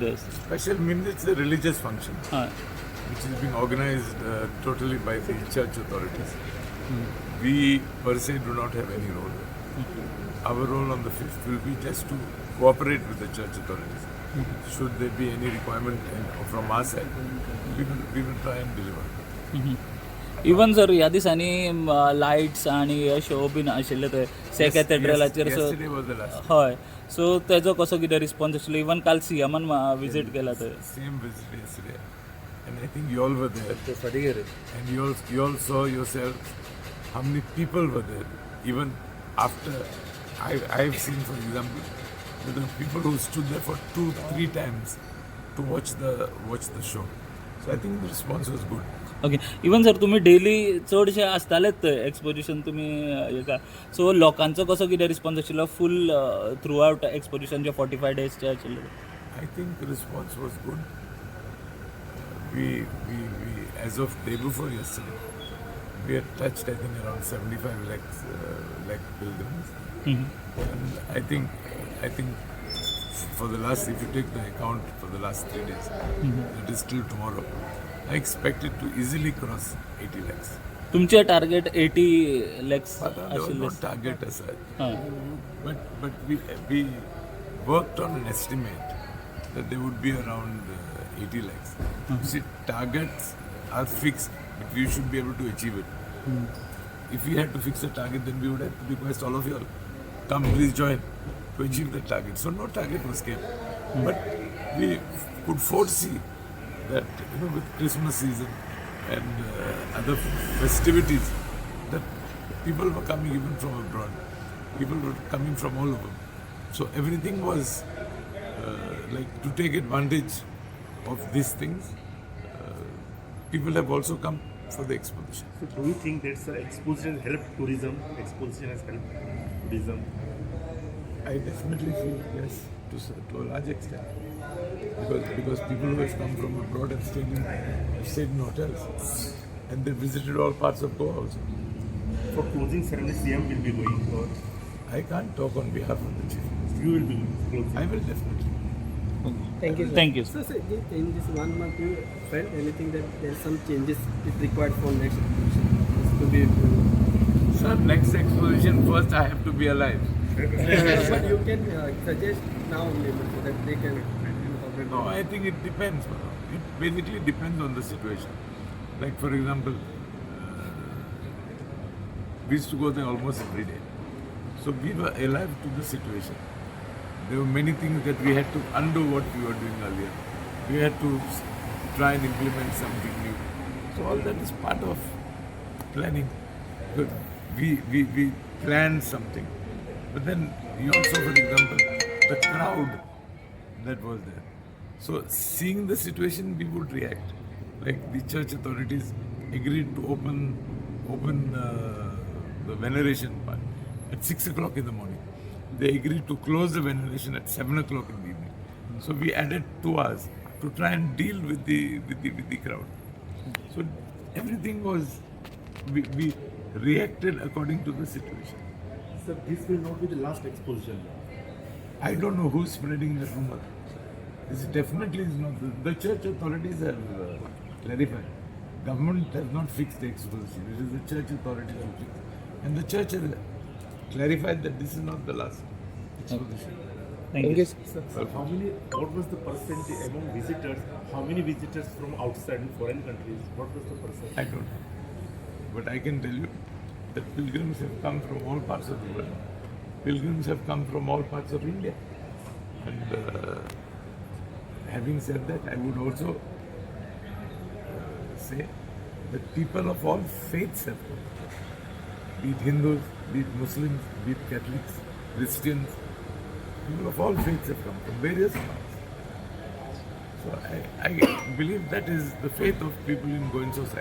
This. Special means it's a religious function Uh, which is being organized totally by the church authorities. We per se do not have any role. Our role on the 5th will be just to cooperate with the church authorities. Should there be any requirement from our side, we will try and deliver. Even जर ह्या दिसांनी lights आणि show been आशिल्ले ते से कॅथेड्रलाचेर सो Yesterday was the last. हय सो तेजो कसो कितें रिस्पॉन्स आशिल्लो इवन काल सीएमान विजीट केला थंय Same visit yesterday, and I think you all were there. And you all saw yourself how many people were there. Even after I've seen, for example, that the people who stood there for 2-3 times to watch the show. So I think the response was good. Okay even जर तुमी daily चडशे आसतालेच थंय exposition तुमी हेका सो लोकांचो कसो कितें response आशिल्लो फूल थ्रू आउट एक्सपोजिशन जे 45 डेजचे आशिल्ले I think the response was good. We as of day before yesterday, we had touched I think around 75 lakh pilgrims. And I think for the last, if you take the account for the last 3 days, it is till tomorrow. I expect it to easily cross 80 lakhs. तुमचे target 80 lakhs But there was आशिल्ले no target as such. हां But we worked on an estimate that there would be around 80 lakhs. You see, targets are fixed, but we should be able to achieve it. If we had to fix a target, then we would have to request all of you all, come please join to achieve the target. So no target was kept. But we could foresee that with Christmas season and other festivities, that people were coming even from abroad. People were coming from all over. So everything was like to take advantage of these things. People have also come for the exposition. So do you think that exposition has helped tourism? Exposition has helped tourism? I definitely feel yes, to a large extent. Because people who have come from abroad have stayed in hotels, and they visited all parts of Goa also. For closing ceremony, CM will be going, or I can't talk on behalf of the chief. you will be closing? I will definitely. Thank you, sir. Thank you So, sir, in this 1 month, you felt anything that there are some changes it required for next exposition to be Sir, next exposition, first I have to be alive. but you can suggest now only so that they can incorporate. No, I think it depends. It basically depends on the situation. Like for example, we used to go there almost every day. So we were alive to the situation. There were many things that we had to undo what we were doing earlier. We had to try and implement something new. So all that is part of planning. But we planned something. But then you also, for example, the crowd that was there. So seeing the situation, we would react. Like the church authorities agreed to open the veneration part at 6 o'clock in the morning. They agreed to close the veneration at 7 o'clock in the evening. So we added 2 hours to try and deal with the crowd. So everything was we reacted according to the situation. Sir, this will not be the last exposition. I don't know who's spreading the rumor. This definitely is not. The church authorities have clarified. Government has not fixed the exposition. It is the church authorities who fix. And the church has clarified that this is not the last exposition. Thank you Sir, how many? What was the percentage among visitors? How many visitors from outside foreign countries? What was the percentage? I don't know. But I can tell you that pilgrims have come from all parts of the world. Pilgrims have come from all parts of India. And having said that, I would also say that people of all faiths have come. Be it Hindus, be it Muslims, be it Catholics, Christians. People of all faiths have come from various parts. So I believe that is the faith of people in Goan society.